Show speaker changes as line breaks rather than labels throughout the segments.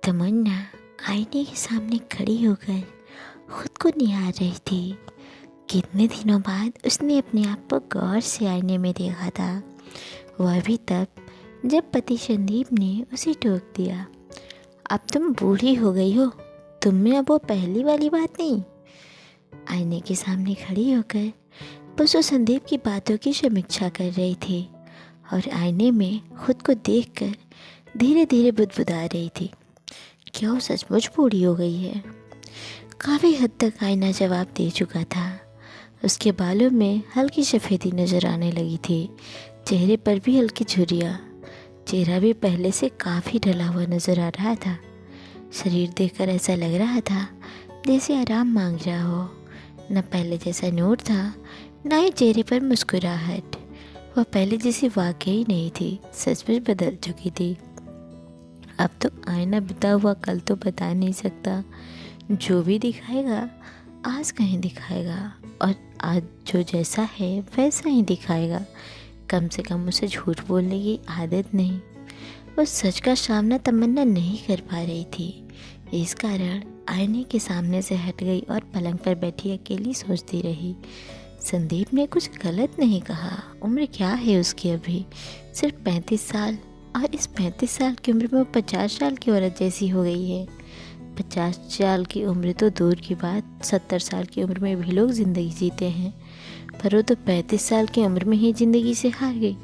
तमन्ना आईने के सामने खड़ी होकर खुद को निहार रही थी। कितने दिनों बाद उसने अपने आप को गौर से आईने में देखा था, वह भी तब जब पति संदीप ने उसे टोक दिया, अब तुम बूढ़ी हो गई हो, तुम में अब वो पहली वाली बात नहीं। आईने के सामने खड़ी होकर बस वो संदीप की बातों की समीक्षा कर रही थी और आईने में खुद को देखकर धीरे धीरे बुदबुदा रही थी, क्या वो सचमुच बूढ़ी हो गई है? काफ़ी हद तक आईना जवाब दे चुका था। उसके बालों में हल्की सफ़ेदी नज़र आने लगी थी, चेहरे पर भी हल्की झुर्रियाँ। चेहरा भी पहले से काफ़ी ढला हुआ नज़र आ रहा था। शरीर देखकर ऐसा लग रहा था जैसे आराम मांग रहा हो। न पहले जैसा नूर था, न ही चेहरे पर मुस्कुराहट। वह पहले जैसी वाकई नहीं थी, सचमुच बदल चुकी थी। अब तो आईना बिता हुआ कल तो बता नहीं सकता। जो भी दिखाएगा आज कहीं दिखाएगा, और आज जो जैसा है वैसा ही दिखाएगा। कम से कम उसे झूठ बोलने की आदत नहीं। वो सच का सामना तमन्ना नहीं कर पा रही थी। इस कारण आईने के सामने से हट गई और पलंग पर बैठी अकेली सोचती रही। संदीप ने कुछ गलत नहीं कहा। उम्र क्या है उसकी अभी, सिर्फ 35 साल, और इस 35 साल की उम्र में वो 50 साल की औरत जैसी हो गई है। 50 साल की उम्र तो दूर की बात, 70 साल की उम्र में भी लोग ज़िंदगी जीते हैं, पर वो तो 35 साल की उम्र में ही ज़िंदगी से हार गई।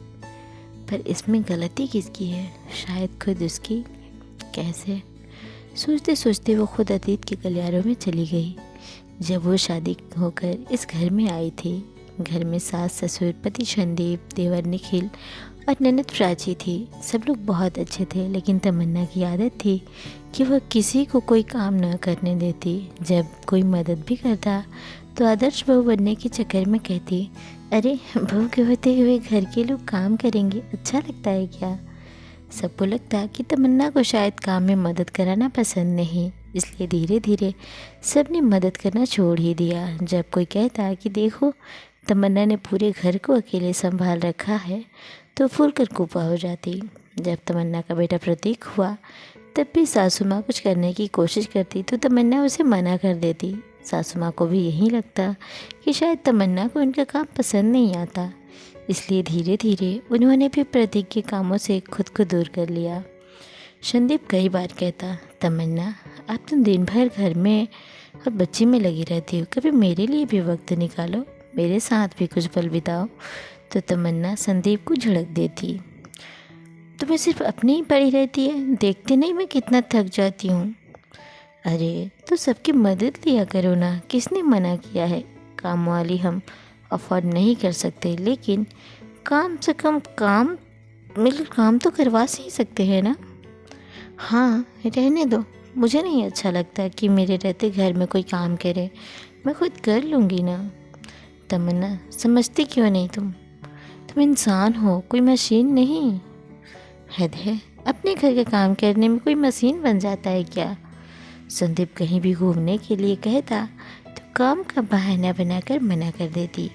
पर इसमें गलती किसकी है? शायद खुद उसकी। कैसे? सोचते सोचते वो खुद अतीत के गलियारों में चली गई। जब वो शादी होकर इस घर में आई थी, घर में सास ससुर, पति संदीप, देवर निखिल और ननद प्राची थी। सब लोग बहुत अच्छे थे, लेकिन तमन्ना की आदत थी कि वह किसी को कोई काम न करने देती। जब कोई मदद भी करता तो आदर्श बहू बनने के चक्कर में कहती, अरे बहू के होते हुए घर के लोग काम करेंगे, अच्छा लगता है क्या? सबको लगता कि तमन्ना को शायद काम में मदद कराना पसंद नहीं, इसलिए धीरे धीरे सब ने मदद करना छोड़ ही दिया। जब कोई कहता कि देखो तमन्ना ने पूरे घर को अकेले संभाल रखा है, तो फूल कर कुपा हो जाती। जब तमन्ना का बेटा प्रतीक हुआ, तब भी सासू माँ कुछ करने की कोशिश करती तो तमन्ना उसे मना कर देती। सासू माँ को भी यही लगता कि शायद तमन्ना को उनका काम पसंद नहीं आता, इसलिए धीरे धीरे उन्होंने भी प्रतीक के कामों से खुद को दूर कर लिया। संदीप कई बार कहता, तमन्ना अब तुम दिन भर घर में और बच्ची में लगी रहती हो, कभी मेरे लिए भी वक्त निकालो, मेरे साथ भी कुछ पल बिताओ। तो तमन्ना संदीप को झड़क देती, तुम्हें सिर्फ अपनी ही पड़ी रहती है, देखते नहीं मैं कितना थक जाती हूँ। अरे तो सबकी मदद लिया करो ना, किसने मना किया है? काम वाली हम अफोर्ड नहीं कर सकते, लेकिन काम से कम काम मिलकर काम तो करवा ही सकते हैं ना। हाँ रहने दो, मुझे नहीं अच्छा लगता कि मेरे रहते घर में कोई काम करे, मैं खुद कर लूँगी ना। तमन्ना समझती क्यों नहीं तुम इंसान हो, कोई मशीन नहीं। हद है, अपने घर के काम करने में कोई मशीन बन जाता है क्या? संदीप कहीं भी घूमने के लिए कहता तो काम का बहाना बनाकर मना कर देती।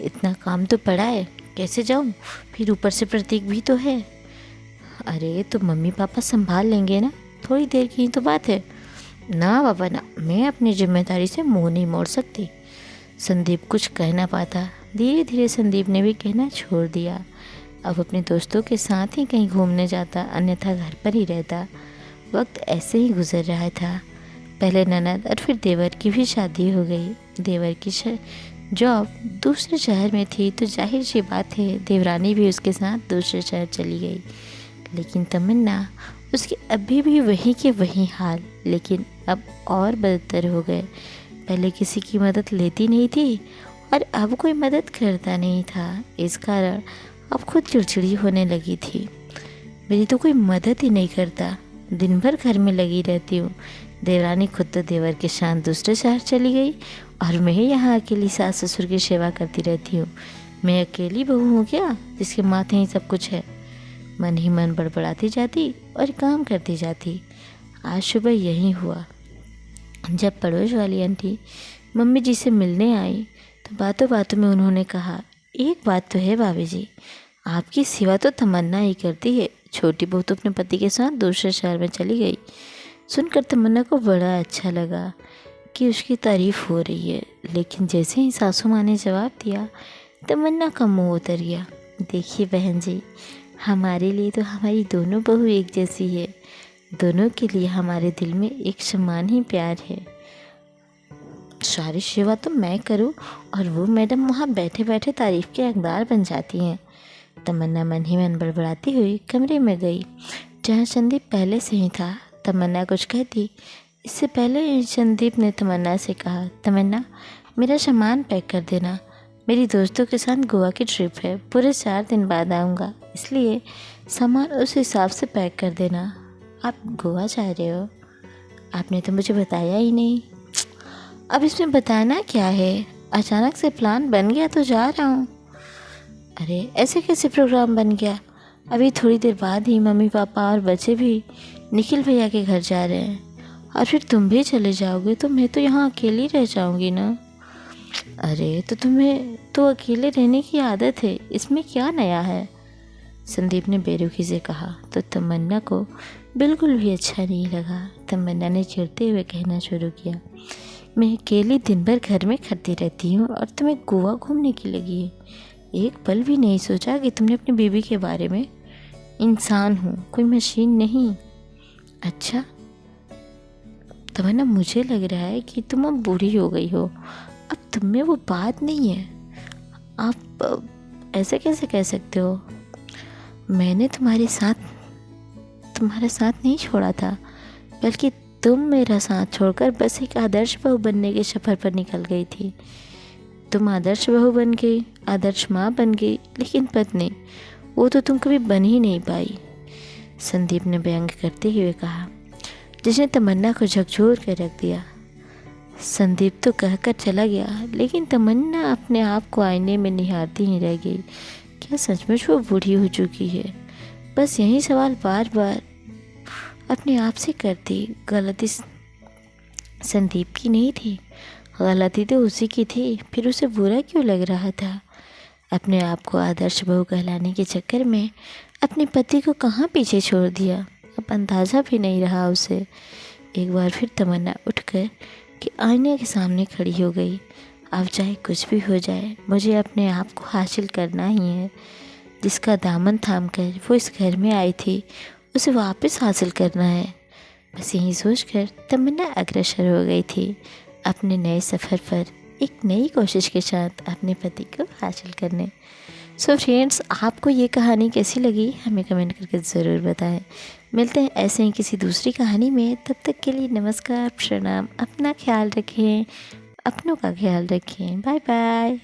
इतना काम तो पड़ा है, कैसे जाऊं? फिर ऊपर से प्रतीक भी तो है। अरे तो मम्मी पापा संभाल लेंगे ना, थोड़ी देर की ही तो बात है। ना बाबा ना, मैं अपनी जिम्मेदारी से मुंह नहीं मोड़ सकती। संदीप कुछ कह ना पाता। धीरे धीरे संदीप ने भी कहना छोड़ दिया। अब अपने दोस्तों के साथ ही कहीं घूमने जाता, अन्यथा घर पर ही रहता। वक्त ऐसे ही गुजर रहा था। पहले ननद और फिर देवर की भी शादी हो गई। देवर की जॉब दूसरे शहर में थी, तो जाहिर सी बात है देवरानी भी उसके साथ दूसरे शहर चली गई। लेकिन तमन्ना, उसके अभी भी वही के वही हाल, लेकिन अब और बदतर हो गए। पहले किसी की मदद लेती नहीं थी और अब कोई मदद करता नहीं था। इस कारण अब खुद चिड़चिड़ी होने लगी थी। मेरी तो कोई मदद ही नहीं करता, दिन भर घर में लगी रहती हूँ। देवरानी खुद तो देवर के साथ दूसरे शहर चली गई और मैं यहाँ अकेली सास ससुर की सेवा करती रहती हूँ। मैं अकेली बहू हूँ क्या, जिसके माथे ही सब कुछ है? मन ही मन बड़बड़ाती जाती और काम करती जाती। आज सुबह यही हुआ। जब पड़ोस वाली आंटी मम्मी जी से मिलने आई तो बातों बातों में उन्होंने कहा, एक बात तो है भाभी जी, आपकी सेवा तो तमन्ना ही करती है, छोटी बहू तो अपने पति के साथ दूसरे शहर में चली गई। सुनकर तमन्ना को बड़ा अच्छा लगा कि उसकी तारीफ़ हो रही है, लेकिन जैसे ही सासू माँ ने जवाब दिया, तमन्ना का मुंह उतर गया। देखिए बहन जी, हमारे लिए तो हमारी दोनों बहू एक जैसी है, दोनों के लिए हमारे दिल में एक समान ही प्यार है। सारी सेवा तो मैं करूं और वो मैडम वहाँ बैठे बैठे तारीफ़ के हकदार बन जाती हैं। तमन्ना मन ही मन बड़बड़ाती हुई कमरे में गई, जहाँ संदीप पहले से ही था। तमन्ना कुछ कहती इससे पहले संदीप ने तमन्ना से कहा, तमन्ना मेरा सामान पैक कर देना, मेरी दोस्तों के साथ गोवा की ट्रिप है, पूरे 4 दिन बाद आऊँगा, इसलिए सामान उस हिसाब से पैक कर देना। आप गोवा जा रहे हो? आपने तो मुझे बताया ही नहीं। अब इसमें बताना क्या है, अचानक से प्लान बन गया तो जा रहा हूँ। अरे ऐसे कैसे प्रोग्राम बन गया? अभी थोड़ी देर बाद ही मम्मी पापा और बच्चे भी निखिल भैया के घर जा रहे हैं, और फिर तुम भी चले जाओगे तो मैं तो यहाँ अकेली रह जाऊँगी ना। अरे तो तुम्हें तो अकेले रहने की आदत है, इसमें क्या नया है? संदीप ने बेरुखी से कहा तो तमन्ना को बिल्कुल भी अच्छा नहीं लगा। तमन्ना ने चिढ़ते हुए कहना शुरू किया, मैं अकेली दिन भर घर में खटती रहती हूँ और तुम्हें गोवा घूमने की लगी है। एक पल भी नहीं सोचा कि तुमने अपनी बीवी के बारे में। इंसान हूँ, कोई मशीन नहीं। अच्छा तमन्ना, मुझे लग रहा है कि तुम अब बूढ़ी हो गई हो, अब तुम में वो बात नहीं है। आप ऐसे कैसे कह सकते हो? मैंने तुम्हारा साथ नहीं छोड़ा था, बल्कि तुम मेरा साथ छोड़कर बस एक आदर्श बहू बनने के सफ़र पर निकल गई थी। तुम आदर्श बहू बन गई, आदर्श माँ बन गई, लेकिन पत्नी वो तो तुम कभी बन ही नहीं पाई। संदीप ने व्यंग करते हुए कहा, जिसने तमन्ना को झकझोर कर रख दिया। संदीप तो कहकर चला गया, लेकिन तमन्ना अपने आप को आईने में निहारती ही रह गई। क्या सचमुच वो बूढ़ी हो चुकी है? बस यही सवाल बार बार अपने आप से करती। गलती संदीप की नहीं थी, गलती तो उसी की थी, फिर उसे बुरा क्यों लग रहा था? अपने आप को आदर्श बहू कहलाने के चक्कर में अपने पति को कहाँ पीछे छोड़ दिया, अब अंदाज़ा भी नहीं रहा उसे। एक बार फिर तमन्ना उठकर कि आईने के सामने खड़ी हो गई। अब चाहे कुछ भी हो जाए, मुझे अपने आप को हासिल करना ही है। जिसका दामन थामकर वो इस घर में आई थी, उसे वापस हासिल करना है। बस यही सोचकर तमन्ना अग्रसर हो गई थी अपने नए सफ़र पर, एक नई कोशिश के साथ अपने पति को हासिल करने। सो फ्रेंड्स, आपको ये कहानी कैसी लगी हमें कमेंट करके ज़रूर बताएं। मिलते हैं ऐसे ही किसी दूसरी कहानी में, तब तक के लिए नमस्कार, प्रणाम। अपना ख्याल रखें, अपनों का ख्याल रखें। Bye bye.